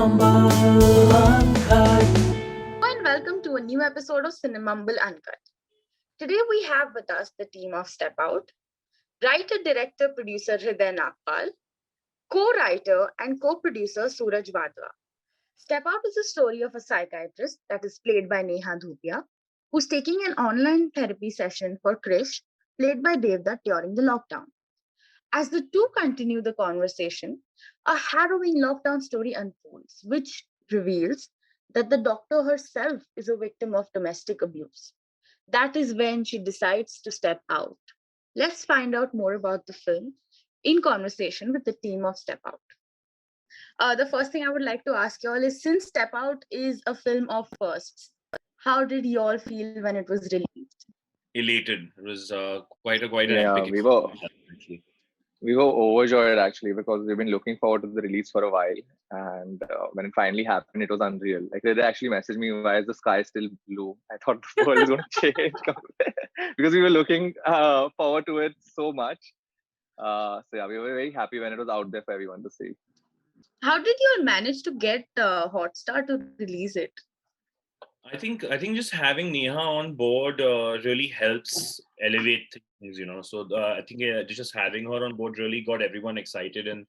Uncut. And welcome to a new episode of Cinemumble Uncut. Today we have with us the team of Step Out, writer, director, producer Hridaye A Nagpal, co-writer and co-producer Suraj Wadhwa. Step Out is a story of a psychiatrist that is played by Neha Dhupia, who's taking an online therapy session for Krish, played by Dev Dutt during the lockdown. As the two continue the conversation, a harrowing lockdown story unfolds, which reveals that the doctor herself is a victim of domestic abuse. That is when she decides to step out. Let's find out more about the film in conversation with the team of Step Out. The first thing I would like to ask you all is, since Step Out is a film of firsts, how did you all feel when it was released? Elated. It was quite an Yeah, epic we were experience, actually. we were overjoyed actually because we've been looking forward to the release for a while, and when it finally happened, it was unreal. Like they actually messaged me, "Why is the sky still blue?" I thought the world is going to change because we were looking forward to it so much. So yeah, we were very happy when it was out there for everyone to see. How did you all manage to get Hotstar to release it? I think just having Neha on board really helps elevate things, you know. So I think just having her on board really got everyone excited and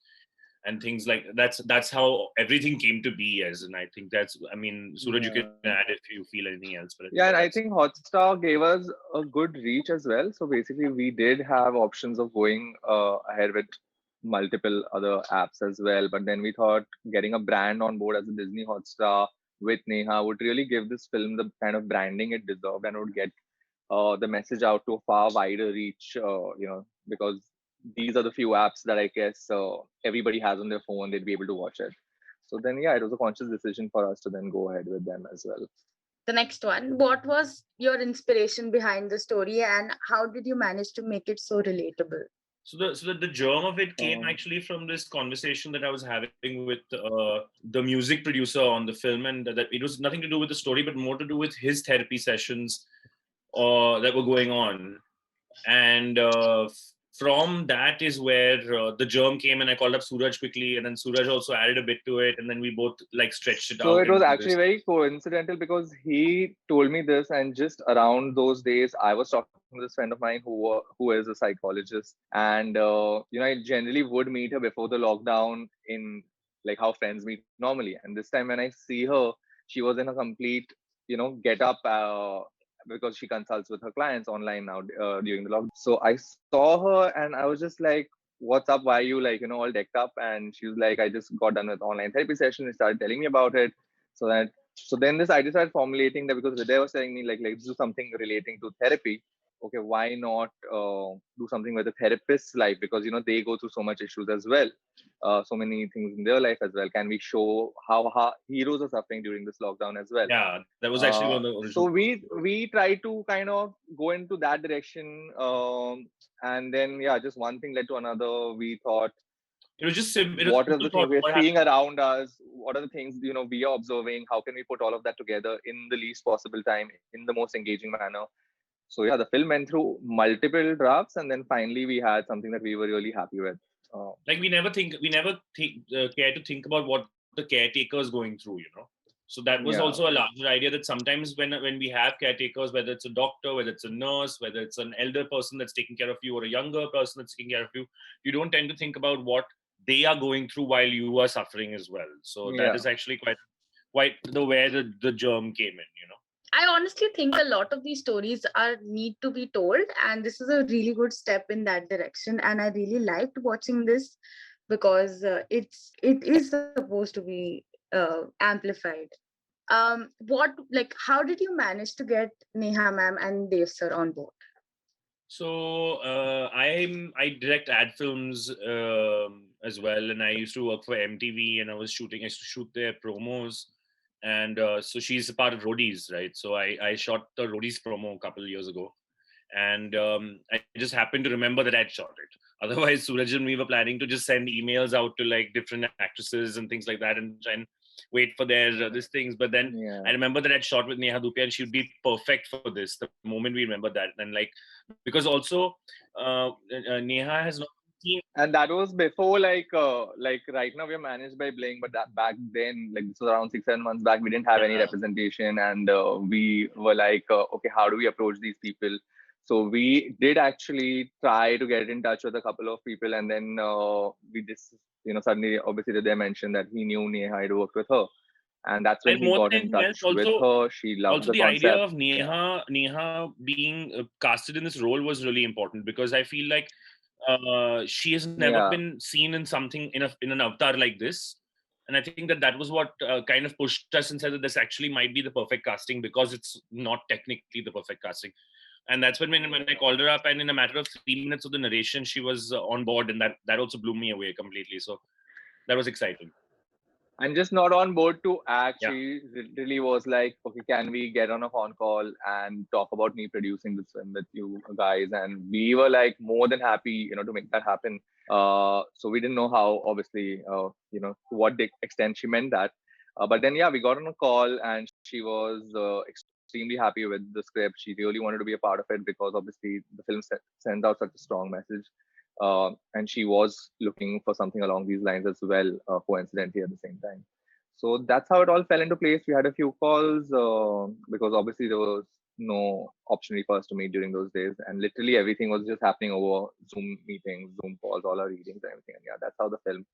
things like that's how everything came to be as. And I think Suraj, you can Yeah. add if you feel anything else, but I think Yeah, and I that's think Hotstar gave us a good reach as well. So basically, we did have options of going ahead with multiple other apps as well. But then we thought getting a brand on board as a Disney Hotstar with Neha would really give this film the kind of branding it deserved and would get the message out to a far wider reach, because these are the few apps that I guess everybody has on their phone, they'd be able to watch it. So then, yeah, it was a conscious decision for us to then go ahead with them as well. The next one, what was your inspiration behind the story and how did you manage to make it so relatable? so the germ of it came Um, actually from this conversation that I was having with the music producer on the film, and that it was nothing to do with the story, but more to do with his therapy sessions that were going on. And from that is where the germ came, and I called up Suraj quickly, and then Suraj also added a bit to it, and then we both like stretched it so out it was into actually this. very coincidental because he told me this, and just around those days, I was talking to this friend of mine who is a psychologist, and I generally would meet her before the lockdown in like how friends meet normally. And this time when I see her, she was in a complete get up. Because she consults with her clients online now during the lockdown. So I saw her and I was just like, "What's up? Why are you like all decked up?" And she was like, "I just got done with online therapy session." And started telling me about it. So then this idea started formulating that because they were telling me like let's do something relating to therapy. Okay, why not do something with a therapist's life, because they go through so much issues as well, so many things in their life as well. Can we show how heroes are suffering during this lockdown as well? Yeah, that was actually one of the So original. we try to kind of go into that direction, and then yeah, just one thing led to another. We thought, It was just it was a what are simple the thought. things we're What seeing happened? around us? What are the things we are observing? How can we put all of that together in the least possible time, in the most engaging manner? So yeah, the film went through multiple drafts, and then finally we had something that we were really happy with. Like we never care to think about what the caretaker is going through, you know. So that was Yeah, also a larger idea that sometimes when we have caretakers, whether it's a doctor, whether it's a nurse, whether it's an elder person that's taking care of you or a younger person that's taking care of you, you don't tend to think about what they are going through while you are suffering as well. So that yeah. is actually quite the where the germ came in, you know. I honestly think a lot of these stories are need to be told, and this is a really good step in that direction. And I really liked watching this because it is supposed to be amplified. How did you manage to get Neha ma'am and Dev sir on board? So I direct ad films as well, and I used to work for MTV, and I used to shoot their promos, and so she's a part of Roadies, right? So I shot the Roadies promo a couple of years ago, and I just happened to remember that I'd shot it. Otherwise, Suraj and me were planning to just send emails out to like different actresses and things like that, and try and wait for their these things. But then I Yeah. remember that I'd shot with Neha Dhupia, and she would be perfect for this. The moment we remember that, and like because also Neha has not And that was before like right now we are managed by Blink, but that back then, like this was around 6-7 months back, we didn't have any representation, and we were like, okay, how do we approach these people? So we did actually try to get in touch with a couple of people, and then we just suddenly obviously they mentioned that he knew Neha had worked with her, and that's when And he more got than in anything else, touch with her. She loved also the the idea concept. of Neha being casted in this role was really important, because I feel like she has never Yeah. been seen in something in an avatar like this. And I think that was what kind of pushed us and said that this actually might be the perfect casting, because it's not technically the perfect casting. And that's when I called her up, and in a matter of 3 minutes of the narration, she was on board, and that also blew me away completely. So that was exciting. And just not on board to act. Yeah. She literally was like, okay, can we get on a phone call and talk about me producing this film with you guys? And we were like more than happy, to make that happen. So we didn't know how, obviously, to what extent she meant that. But then, yeah, we got on a call, and she was extremely happy with the script. She really wanted to be a part of it, because obviously the film sends out such a strong message. And she was looking for something along these lines as well, coincidentally at the same time. So that's how it all fell into place. We had a few calls because obviously there was no option for us to meet during those days, and literally everything was just happening over Zoom meetings, Zoom calls, all our readings, and everything. And yeah, that's how the film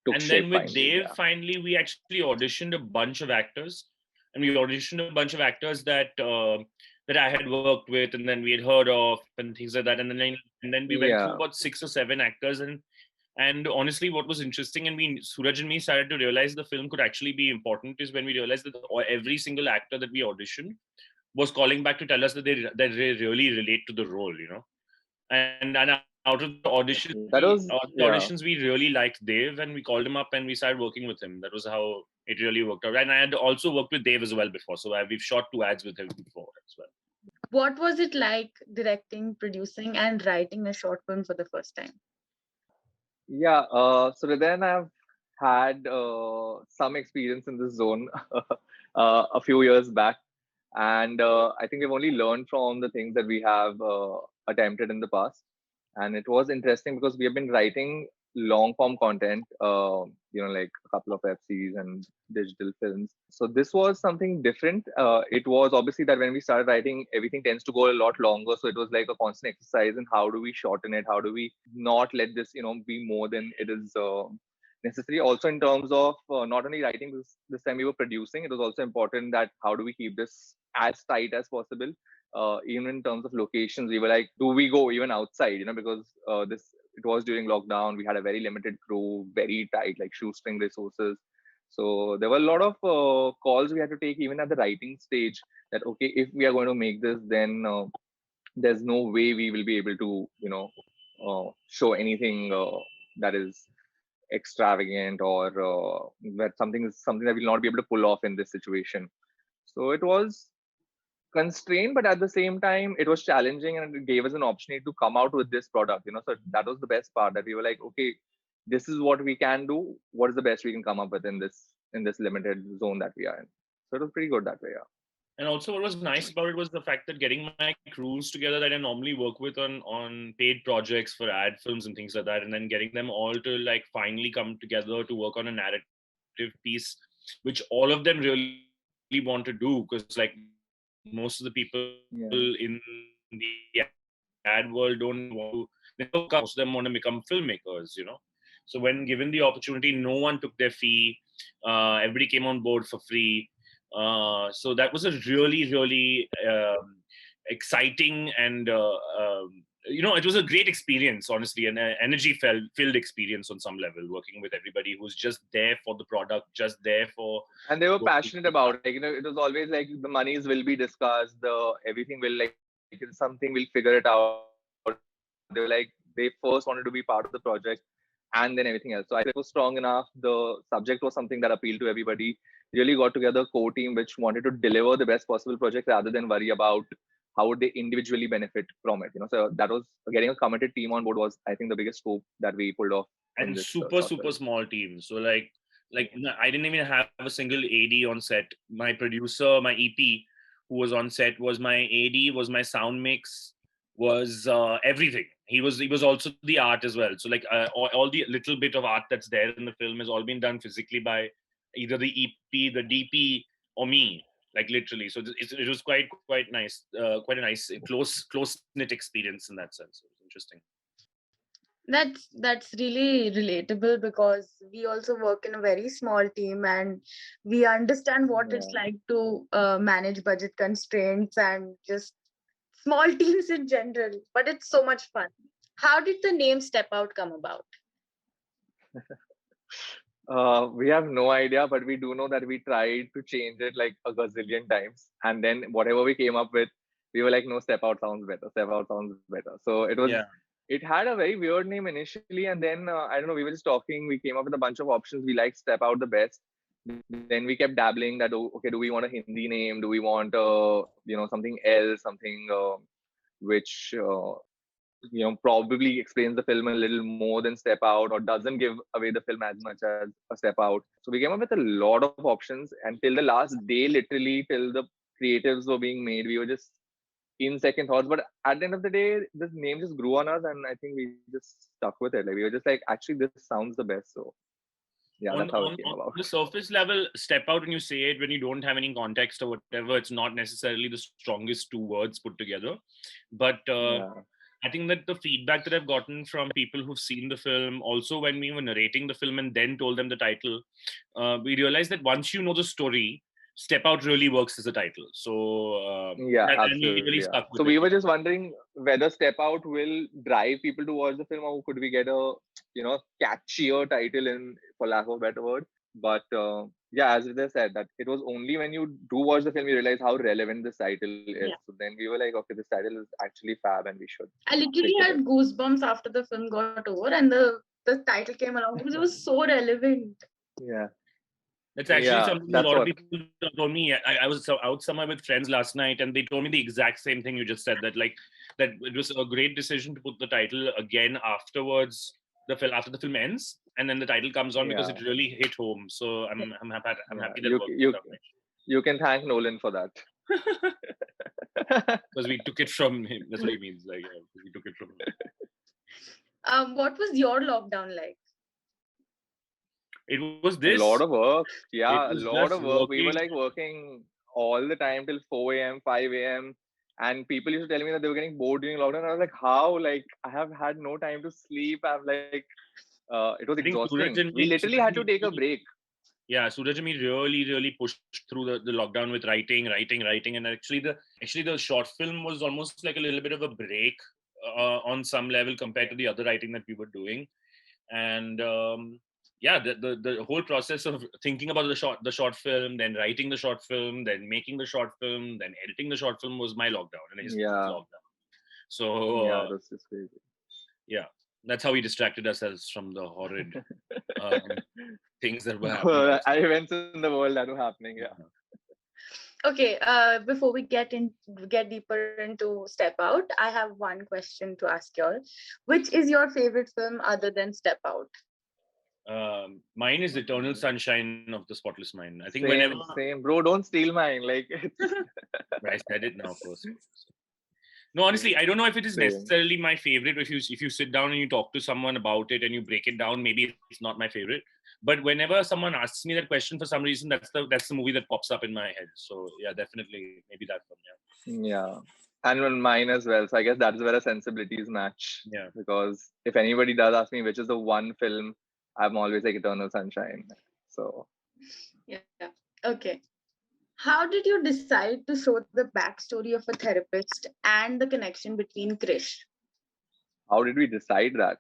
took And shape then with finally. Dev, Yeah. finally, we actually auditioned a bunch of actors, and we auditioned a bunch of actors that I had worked with, and then we had heard of, and things like that. And then we went through Yeah. about 6 or 7 actors, and honestly, what was interesting, and Suraj and me started to realize the film could actually be important, is when we realized that every single actor that we auditioned was calling back to tell us that they really relate to the role, And out of the That was, yeah. auditions, we really liked Dev, and we called him up and we started working with him. That was how it really worked out. And I had also worked with Dev as well before, so we've shot 2 ads with him before as well. What was it like directing, producing, and writing a short film for the first time? Yeah. So then I've had some experience in this zone a few years back. And I think we've only learned from the things that we have attempted in the past. And it was interesting because we have been writing long form content, like a couple of web series and digital films. So this was something different. It was obviously that when we started writing, everything tends to go a lot longer. So it was like a constant exercise in how do we shorten it? How do we not let this, be more than it is necessary. Also in terms of not only writing, this time we were producing, it was also important that how do we keep this as tight as possible. Even in terms of locations, we were like, do we go even outside? Because it was during lockdown. We had a very limited crew, very tight, like shoestring resources. So there were a lot of calls we had to take even at the writing stage. That okay, if we are going to make this, then there's no way we will be able to, show anything that is extravagant or that something that we'll not be able to pull off in this situation. So it was constrained, but at the same time it was challenging, and it gave us an opportunity to come out with this product. So that was the best part, that we were like, okay, this is what we can do. What is the best we can come up with in this limited zone that we are in? So it was pretty good that way. Yeah. And also, what was nice about it was the fact that getting my crews together that I normally work with on paid projects for ad films and things like that, and then getting them all to like finally come together to work on a narrative piece, which all of them really want to do, because like most of the people in the ad world don't want to. Most of them want to become filmmakers, So when given the opportunity, no one took their fee. Everybody came on board for free. So that was a really, really exciting and it was a great experience, honestly, and energy filled experience on some level, working with everybody who's just there for the product, just there for. And they were passionate about it. Like, it was always like the monies will be discussed, the everything will like something we'll figure it out. They were like, they first wanted to be part of the project and then everything else. So I think it was strong enough. The subject was something that appealed to everybody. Really got together a core team which wanted to deliver the best possible project rather than worry about how would they individually benefit from it. So that was getting a committed team on board was, I think, the biggest scope that we pulled off. And super small team. So like I didn't even have a single AD on set. My producer, my EP, who was on set, was my AD, was my sound mix, was everything. he was also the art as well. So like all the little bit of art that's there in the film has all been done physically by either the EP, the DP, or me, like literally. So it was quite nice, quite a nice close knit experience in that sense. It was interesting. That's really relatable because we also work in a very small team and we understand what it's Yeah. like to manage budget constraints and just small teams in general. But it's so much fun. How did the name Step Out come about? We have no idea, but we do know that we tried to change it like a gazillion times. And then whatever we came up with, we were like, no, Step Out sounds better. Step Out sounds better. So Yeah. it had a very weird name initially. And then, I don't know, we were just talking. We came up with a bunch of options. We liked Step Out the best. Then we kept dabbling that, oh, okay, do we want a Hindi name? Do we want, something else, something which probably explains the film a little more than Step Out, or doesn't give away the film as much as a Step Out. So we came up with a lot of options, and till the last day, literally till the creatives were being made, we were just in second thoughts. But at the end of the day, this name just grew on us, and I think we just stuck with it. Like, we were just like, actually, this sounds the best. So yeah, on, that's how on, it came on about. the surface level, Step Out, when you say it, when you don't have any context or whatever, it's not necessarily the strongest two words put together. But Yeah. I think that the feedback that I've gotten from people who've seen the film, also when we were narrating the film and then told them the title, we realized that once you know the story, Step Out really works as a title. So Yeah, and we absolutely. really Yeah. stuck So with it. we were just wondering whether Step Out will drive people to watch the film, or could we get a catchier title, in for lack of a better word. But yeah, as they said, that it was only when you do watch the film you realize how relevant this title is. Yeah. So then we were like, okay, this title is actually fab, and we should I stick literally with had it. goosebumps after the film got over and the title came along because it was so relevant. Yeah. That's actually Yeah, something a that's lot of what. people told me. I was out somewhere with friends last night, and they told me the exact same thing you just said. That that it was a great decision to put the title again afterwards. After the film ends, and then the title comes on because Yeah. it really hit home. So I'm happy. I'm Yeah. happy that it worked out. You can thank Nolan for that. Because we took it from him. That's what he means. Like, yeah, we took it from him. What was your lockdown like? It was A this. lot of work. It Yeah, a was lot just of work. We were working. like working all the time till 4 a.m., 5 a.m. And people used to tell me that they were getting bored during lockdown. I was like, how? Like, I have had no time to sleep. It was I think Suraj exhausting. and We me, literally had to take a break. yeah, Suraj and me really pushed through the lockdown with writing, and actually the short film was almost like a little bit of a break on some level compared to the other writing that we were doing. And yeah, the whole process of thinking about the short film, then writing the short film, then making the short film, then editing the short film was my lockdown, and his Yeah, lockdown. So yeah, it was just crazy. yeah, that's how we distracted ourselves from the horrid things that were happening outside. Events in the world that were happening. Yeah. Okay, before we get deeper into Step Out, I have one question to ask y'all. Which is your favorite film other than Step Out? Mine is Eternal Sunshine of the Spotless Mind. I think Same, bro. Don't steal mine. Like, I said it now first. No, honestly, I don't know if it is Same. necessarily my favorite. If you sit down and you talk to someone about it and you break it down, maybe it's not my favorite. But whenever someone asks me that question, for some reason, that's the movie that pops up in my head. So yeah, definitely, maybe that one. Yeah, and mine as well. So I guess that's where the sensibilities match. Yeah. Because if anybody does ask me which is the one film, I'm always like Eternal Sunshine. So Yeah. Okay. How did you decide to show the backstory of a therapist and the connection between Krish? how did we decide that?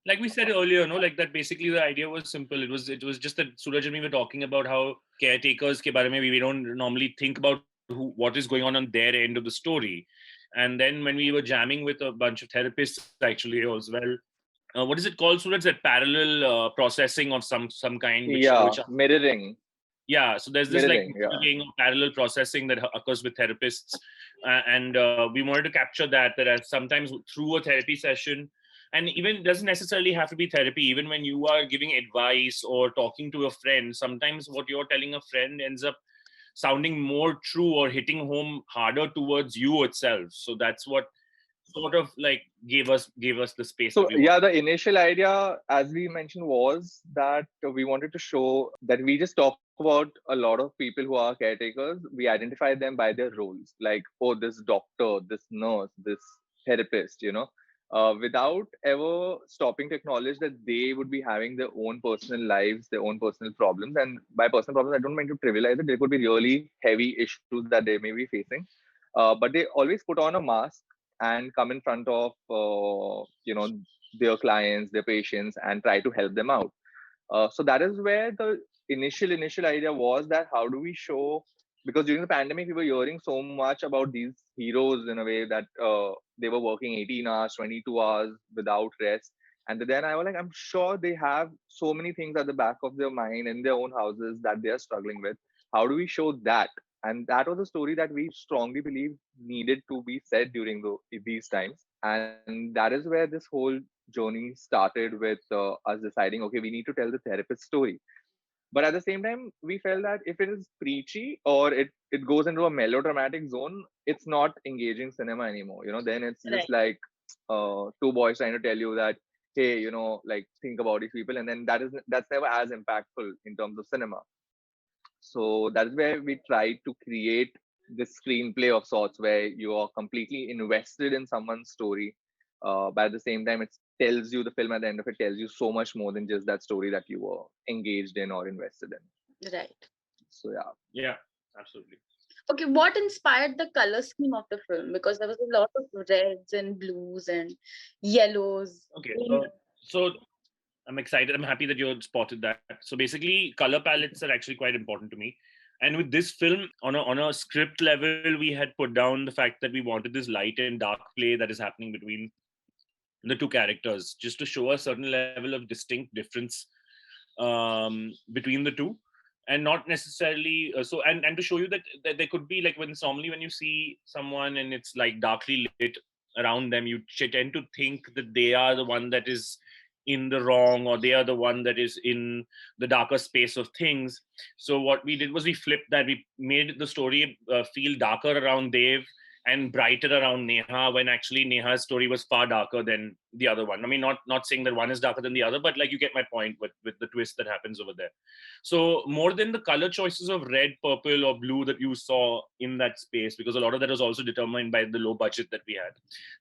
Like we said earlier, like that basically the idea was simple. It was just that Suraj and me were talking about how caretakers ke bare mein we don't normally think about what is going on their end of the story. And then when we were jamming with a bunch of therapists actually as well, what is it called, Suraj? That parallel processing of some kind. Which mirroring. Yeah, so there's this mirroring, parallel processing that occurs with therapists, and we wanted to capture that sometimes through a therapy session. And even it doesn't necessarily have to be therapy. Even when you are giving advice or talking to a friend, sometimes what you're telling a friend ends up sounding more true or hitting home harder towards you itself. So that's what sort of like gave us the space So that we yeah, wanted. the initial idea, as we mentioned, was that we wanted to show that we just talk about a lot of people who are caretakers. We identify them by their roles, like, oh, this doctor, this nurse, this therapist, without ever stopping to acknowledge that they would be having their own personal lives, their own personal problems. And by personal problems, I don't mean to trivialize it. There could be really heavy issues that they may be facing. But they always put on a mask and come in front of their clients, their patients, and try to help them out. So that is where the initial idea was, that how do we show, because during the pandemic we were hearing so much about these heroes in a way that they were working 18 hours, 22 hours without rest. And then I was like, I'm sure they have so many things at the back of their mind in their own houses that they are struggling with. How do we show that? And that was a story that we strongly believe needed to be said during these times. And that is where this whole journey started, with us deciding, okay, we need to tell the therapist story. But at the same time, we felt that if it is preachy, or it goes into a melodramatic zone, it's not engaging cinema anymore. Then it's just Right. like two boys trying to tell you that, hey, like, think about these people, and then that's never as impactful in terms of cinema. So that is where we try to create this screenplay of sorts, where you are completely invested in someone's story. But at the same time, it tells you, the film at the end of it tells you so much more than just that story that you were engaged in or invested in. Right. So yeah. Yeah, absolutely. Okay, what inspired the color scheme of the film? Because there was a lot of reds and blues and yellows. Okay, so I'm excited. I'm happy that you spotted that. So basically, color palettes are actually quite important to me. And with this film, on a script level, we had put down the fact that we wanted this light and dark play that is happening between the two characters, just to show a certain level of distinct difference between the two, and not necessarily and to show you that there could be, like, when normally when you see someone and it's like darkly lit around them, you tend to think that they are the one that is in the wrong, or they are the one that is in the darker space of things. So what we did was we flipped that. We made the story feel darker around Dev and brighter around Neha, when actually Neha's story was far darker than the other one. I mean, not saying that one is darker than the other, but like, you get my point with the twist that happens over there. So more than the color choices of red, purple, or blue that you saw in that space, because a lot of that was also determined by the low budget that we had.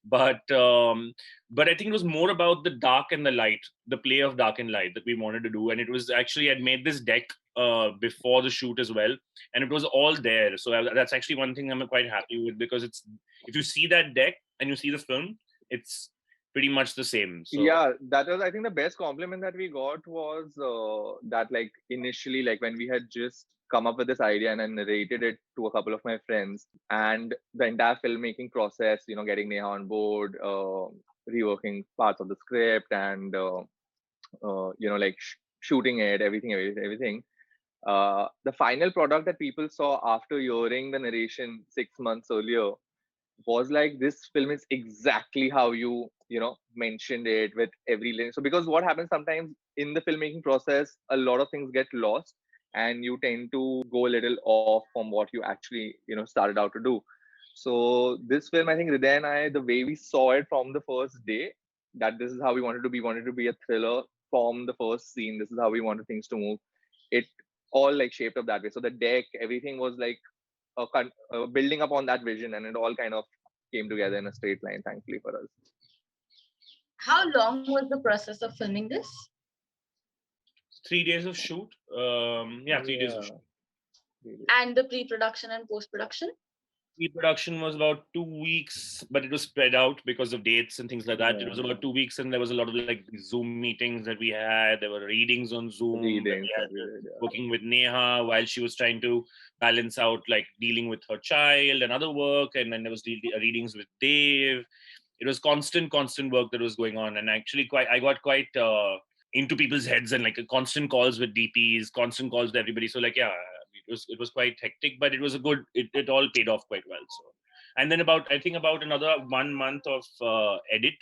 But I think it was more about the dark and the light, the play of dark and light that we wanted to do. And it was actually, I'd made this deck before the shoot as well, and it was all there. So that's actually one thing I'm quite happy with, because it's, if you see that deck and you see the film, it's pretty much the same. So Yeah, that was, I think, the best compliment that we got was that, like, initially, like, when we had just come up with this idea and I narrated it to a couple of my friends, and the entire filmmaking process, getting Neha on board, reworking parts of the script, and like, shooting it, everything. The final product that people saw after hearing the narration 6 months earlier was like, this film is exactly how you mentioned it, with every link. So because what happens sometimes in the filmmaking process, a lot of things get lost, and you tend to go a little off from what you actually started out to do. So this film, I think Hridaye and I, the way we saw it from the first day, that this is how we wanted to be. Wanted to be a thriller from the first scene. This is how we wanted things to move. It all, like, shaped up that way. So the deck, everything was like building up on that vision, and it all kind of came together in a straight line, thankfully for us. How long was the process of filming this? 3 days of shoot. 3 days of shoot. And the pre-production and post-production? Pre-production was about 2 weeks, but it was spread out because of dates and things like that. It was about 2 weeks, and there was a lot of, like, Zoom meetings that we had. There were readings on Zoom. Working with Neha while she was trying to balance out, like, dealing with her child and other work, and then there was readings with Dave. It was constant work that was going on, and actually, I got quite into people's heads, and like constant calls with DPs, constant calls with everybody. So, like, yeah, it was quite hectic, but it was a good. It all paid off quite well. So, and then about another 1 month of edit.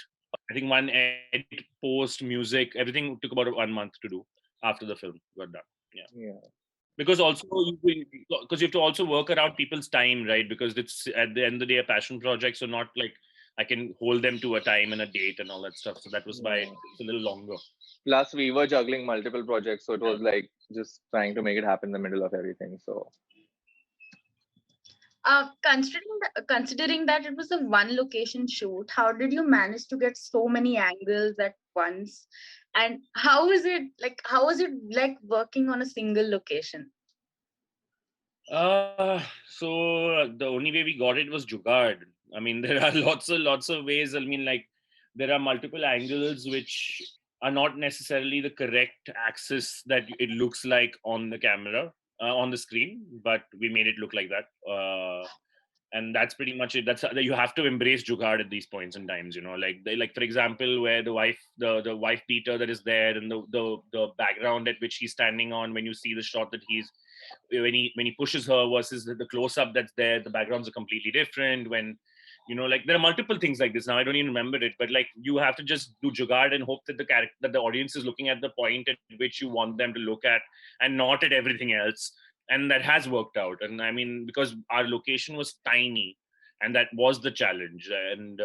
I think one edit, post, music, everything took about 1 month to do after the film got done. Yeah. Because also because you have to also work around people's time, right? Because it's at the end of the day a passion project, so not like I can hold them to a time and a date and all that stuff. So that was why it's a little longer. Plus, we were juggling multiple projects, so it was like just trying to make it happen in the middle of everything. So, considering that it was a one location shoot, how did you manage to get so many angles at once? And how is it like? How was it like working on a single location? So the only way we got it was Jugaad. I mean, there are lots of ways. I mean, like there are multiple angles which are not necessarily the correct axis that it looks like on the camera, on the screen, but we made it look like that. And that's pretty much it. That's you have to embrace Jugaad at these points in times, like for example, where the wife beater that is there, and the background at which he's standing on, when you see the shot that he's when he pushes her versus the close up that's there, the backgrounds are completely different. When like there are multiple things like this. Now I don't even remember it, but like you have to just do Jugaad and hope that the audience is looking at the point at which you want them to look at and not at everything else. And that has worked out. And I mean, because our location was tiny, and that was the challenge. And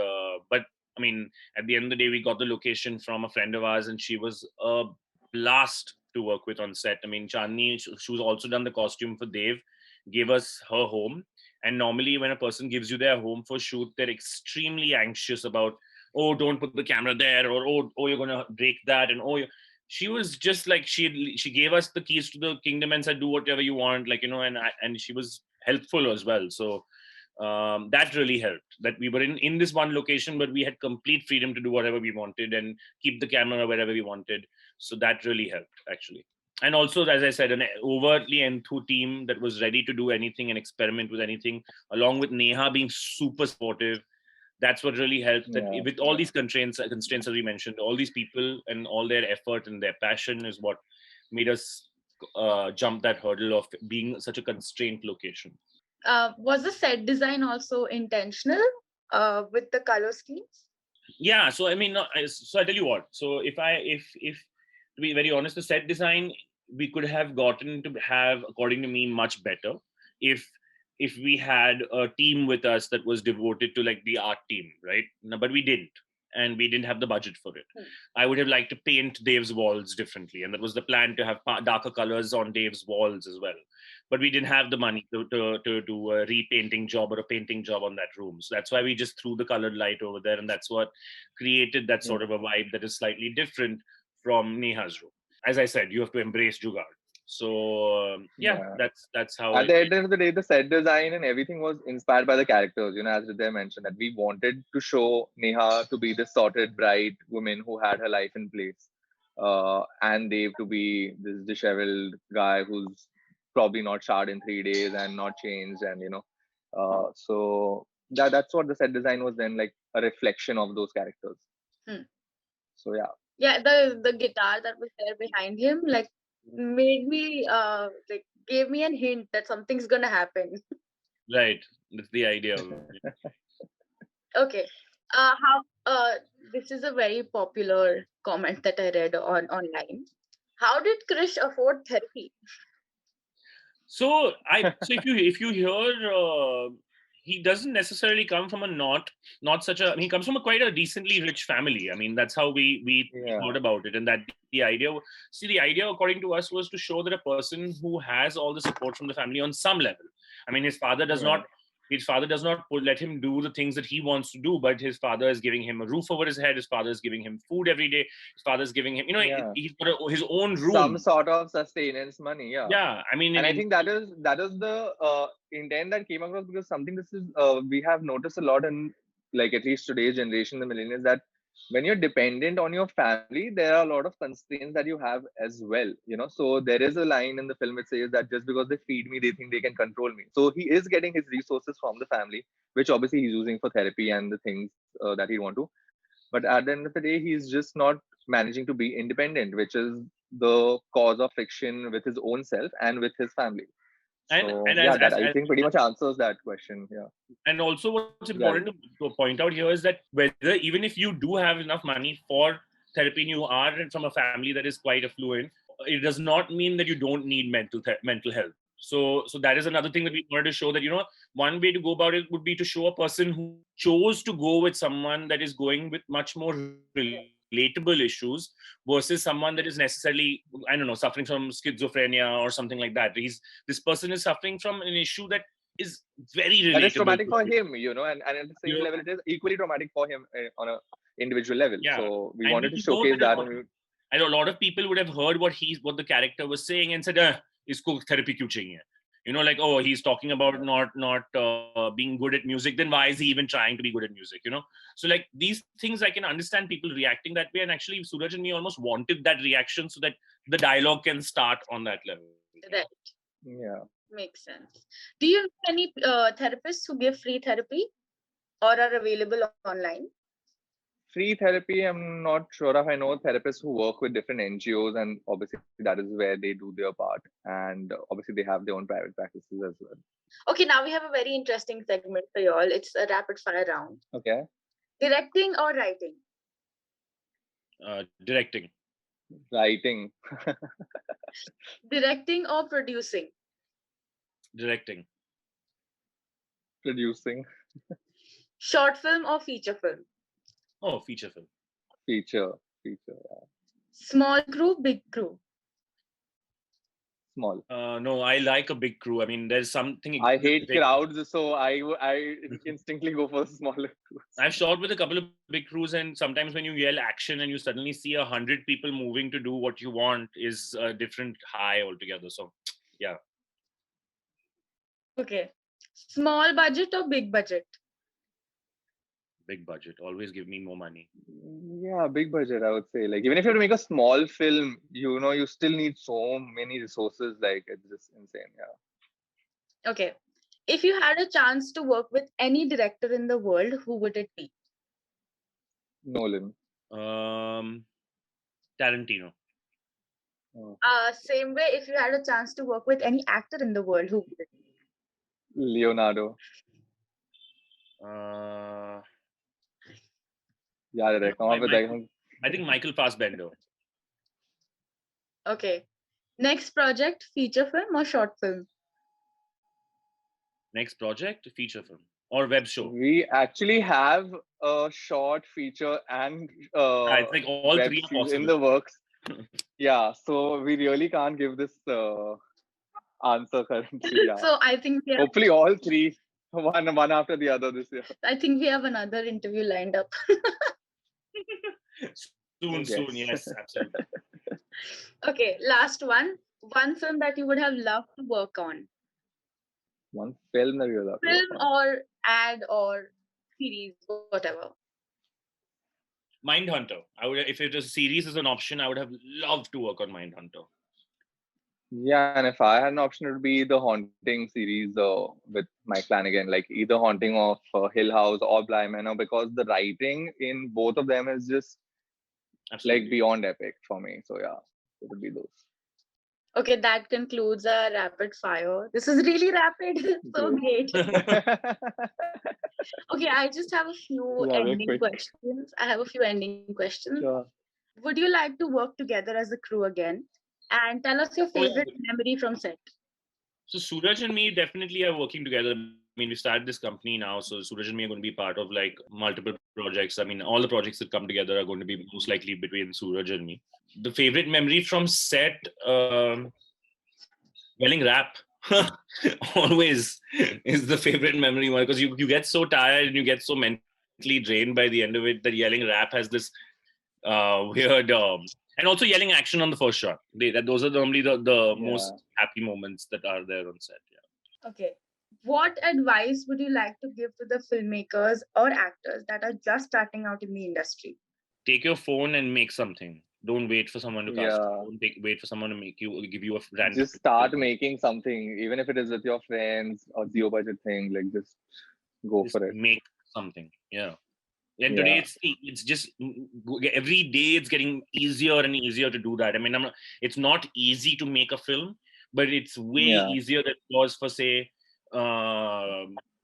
but I mean, at the end of the day, we got the location from a friend of ours, and she was a blast to work with on set. I mean, Chandni, who's also done the costume for Dev, gave us her home. And normally when a person gives you their home for shoot, they're extremely anxious about, oh, don't put the camera there, or oh, you're going to break that. And she was just like, she gave us the keys to the kingdom and said, do whatever you want, like, and she was helpful as well. So that really helped, that we were in this one location, but we had complete freedom to do whatever we wanted and keep the camera wherever we wanted. So that really helped, actually. And also, as I said, an overtly enthu team that was ready to do anything and experiment with anything, along with Neha being super supportive. That's what really helped. That with all these constraints as we mentioned, all these people and all their effort and their passion is what made us jump that hurdle of being such a constrained location. Was the set design also intentional with the color schemes? Yeah. So I mean, so I tell you what. So if to be very honest, the set design we could have gotten to have, according to me, much better if we had a team with us that was devoted to like the art team, right? No, but we didn't, and we didn't have the budget for it. I would have liked to paint Dave's walls differently, and that was the plan, to have darker colors on Dave's walls as well. But we didn't have the money to do a repainting job or a painting job on that room. So that's why we just threw the colored light over there, and that's what created that sort of a vibe that is slightly different from Neha's room. As I said, you have to embrace Jugaad. So that's how. At the end of the day, the set design and everything was inspired by the characters. As Hridaye mentioned, that we wanted to show Neha to be this sorted, bright woman who had her life in place, and Dave to be this disheveled guy who's probably not showered in 3 days and not changed, and so that's what the set design was then, like a reflection of those characters. So yeah, the guitar that was there behind him, like, made me like gave me a hint that something's gonna happen. Right, that's the idea. Okay, how this is a very popular comment that I read online. How did Krish afford therapy? So if you hear, he doesn't necessarily come from not such a. He comes from quite a decently rich family. I mean, that's how we thought about it, and that the idea according to us was to show that a person who has all the support from the family on some level. I mean, his father does not let him do the things that he wants to do, but his father is giving him a roof over his head. His father is giving him food every day. His father is giving him, he's got his own room. Some sort of sustenance money, Yeah, I mean, and I think that is the intent that came across, because something this is we have noticed a lot in, like, at least today's generation, the millennials, that when you're dependent on your family, there are a lot of constraints that you have as well. So there is a line in the film which says that just because they feed me, they think they can control me. So he is getting his resources from the family, which obviously he's using for therapy and the things that he want to. But at the end of the day, he's just not managing to be independent, which is the cause of friction with his own self and with his family. So, I think pretty much answers that question. Yeah. And also, what's important to point out here is that whether, even if you do have enough money for therapy and you are from a family that is quite affluent, it does not mean that you don't need mental health. So that is another thing that we wanted to show, that, one way to go about it would be to show a person who chose to go with someone that is going with much more relatable issues versus someone that is necessarily, I don't know, suffering from schizophrenia or something like that. This person is suffering from an issue that is very relatable. And it's traumatic for him, and at the same level, it is equally traumatic for him on a individual level. Yeah. So we wanted to showcase that. I know a lot of people would have heard what the character was saying and said, isko therapy kyun chahiye? Like, oh, he's talking about not being good at music, then why is he even trying to be good at music? So like these things, I can understand people reacting that way, and actually Suraj and me almost wanted that reaction so that the dialogue can start on that level. Right. Yeah. Makes sense. Do you know any therapists who give free therapy or are available online? Free therapy, I'm not sure if I know therapists who work with different NGOs, and obviously that is where they do their part. And obviously they have their own private practices as well. Okay, now we have a very interesting segment for you all. It's a rapid fire round. Okay. Directing or writing? Directing. Writing. Directing or producing? Directing. Producing. Short film or feature film? Oh, feature film. Feature. Yeah. Small crew, big crew? Small. No, I like a big crew. I mean, there's something. I hate crowds, so I instinctly go for smaller crews. I've shot with a couple of big crews, and sometimes when you yell action and you suddenly see 100 people moving to do what you want is a different high altogether. So, yeah. Okay. Small budget or big budget? Big budget. Always give me more money. Yeah, big budget, I would say. Like, even if you have to make a small film, you still need so many resources. Like, it's just insane. Yeah. Okay. If you had a chance to work with any director in the world, who would it be? Nolan. Tarantino. Same way, if you had a chance to work with any actor in the world, who would it be? Leonardo. Yeah, I think Michael Fassbender. Okay. Next project, feature film or short film? Next project, feature film or web show. We actually have a short, feature, and I think all web three are series in possible. the works. Yeah, so we really can't give this answer currently. Yeah. So I think we have, hopefully all three, one after the other this year. I think we have another interview lined up. Soon, yes, absolutely. Okay, last one. One film that you would have loved to work on. One film that you love. Film or ad or series, whatever. Mindhunter. If it was a series as an option, I would have loved to work on Mindhunter. Yeah, and if I had an option, it would be the Haunting series with Mike Flanagan, like either Haunting of Hill House or Bly Manor, because the writing in both of them is just like beyond epic for me. So yeah, it would be those. Okay, that concludes our rapid fire. This is really rapid. So great. Okay, I just have a few ending questions. Sure. Would you like to work together as a crew again? And tell us your favorite memory from set. So Suraj and me definitely are working together. I mean, we started this company now, so Suraj and me are going to be part of like multiple projects. I mean, all the projects that come together are going to be most likely between Suraj and me. The favorite memory from set, yelling rap. Always is the favorite memory one, because you get so tired and you get so mentally drained by the end of it that yelling rap has this weird and also yelling action on the first shot. Those are normally the most happy moments that are there on set. Yeah. Okay. What advice would you like to give to the filmmakers or actors that are just starting out in the industry? Take your phone and make something. Don't wait for someone to cast. Don't wait for someone to give you a random. Just start making something, even if it is with your friends or zero budget thing. Like just go for it. Make something. Yeah. And today it's just every day it's getting easier and easier to do that. I mean, it's not easy to make a film, but it's way easier than it was for say.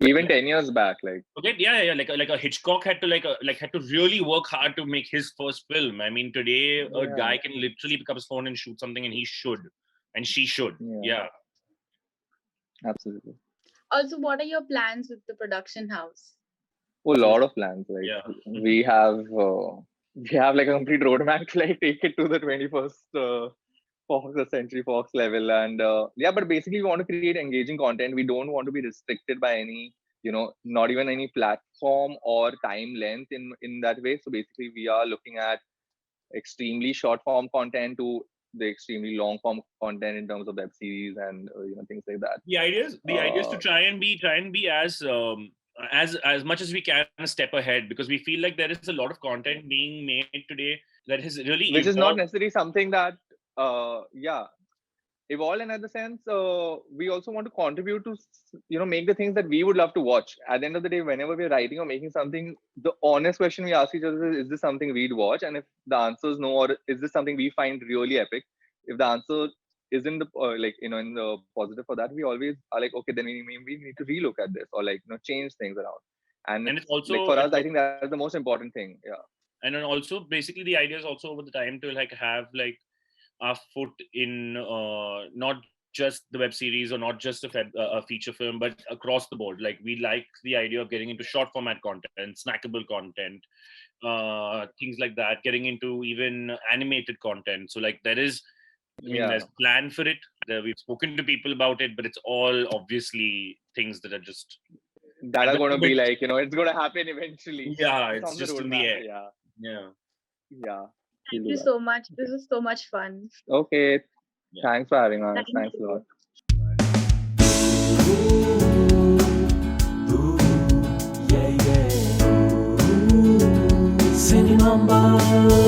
Even 10 years back, like like a Hitchcock had to really work hard to make his first film. I mean, today a guy can literally pick up his phone and shoot something, and he should, and she should. Yeah. Absolutely. Also, what are your plans with the production house? A lot of plans. Like Yeah. we have like a complete roadmap to like take it to the 21st Fox, the Century Fox level, and yeah. But basically, we want to create engaging content. We don't want to be restricted by any, not even any platform or time length in that way. So basically, we are looking at extremely short form content to the extremely long form content in terms of web series and things like that. The idea is to Uh, try and be as much as we can a step ahead, because we feel like there is a lot of content being made today that has really which is not evolved. necessarily something that yeah, evolve, and at the sense we also want to contribute to make the things that we would love to watch. At the end of the day, whenever we're writing or making something, the honest question we ask each other is this something we'd watch? And if the answer is no, or is this something we find really epic? If the answer isn't the in the positive for that, we always are like, okay, then we need to relook at this, or like change things around. And And it's it's like, also for us, it's I al- think that's the most important thing. Yeah. and then also basically the idea is also over the time to like have like our foot in not just the web series or not just a feature film, but across the board. Like we like the idea of getting into short format content, snackable content, things like that, getting into even animated content. So like there's Yeah, a plan for it. We've spoken to people about it, but it's all obviously things that are just that at are the going to be moment. like, it's going to happen eventually. Yeah, It's it's on the just in the roadmap. air. Yeah. Yeah. Yeah. We'll Thank do you that. so much. This was so much fun. Okay. Yeah. Thanks for having us. Thank Thanks a lot. you. Yeah, yeah. Cinemumble.